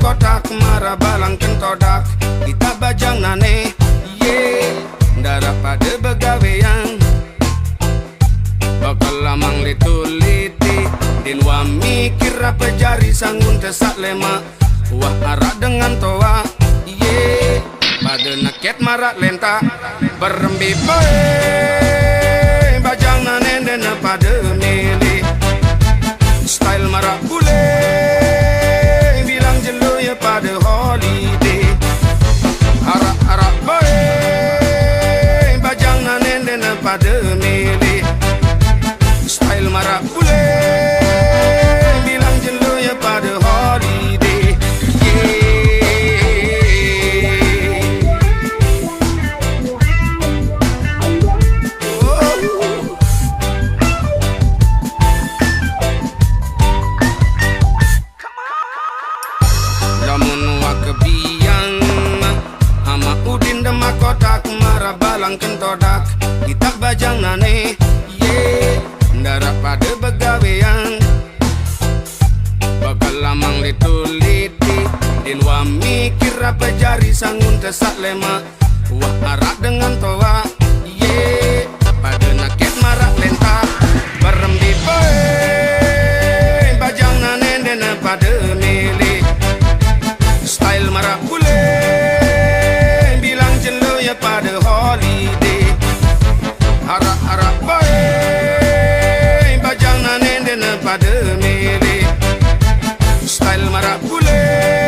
makotak marah balang kentodak kita bajang nane daripada begawean bakal lamang lituliti din wa mikir apa jari sanggun tesak lemak wah arak dengan toa pada naket marak lenta berembi bae bajang nane dan pada milih style marak bule bilang jelo ya pada holiday arak-arak bae bajang nane dan pada milih style marak bule bilang jelo ya pada holiday kebiang ama udin demak kotak marah balang kentodak kita bajang nane daripada begawean bakal lamang lituliti din wa mikir apa jari sanggun tesak lemak wah arak dengan toa pada naket marak lenta berembi bae bajang nane dan pada milih style marak bule bilang jelo ya pada holiday arak-arak bae bajang nane dan pada milih style marak bule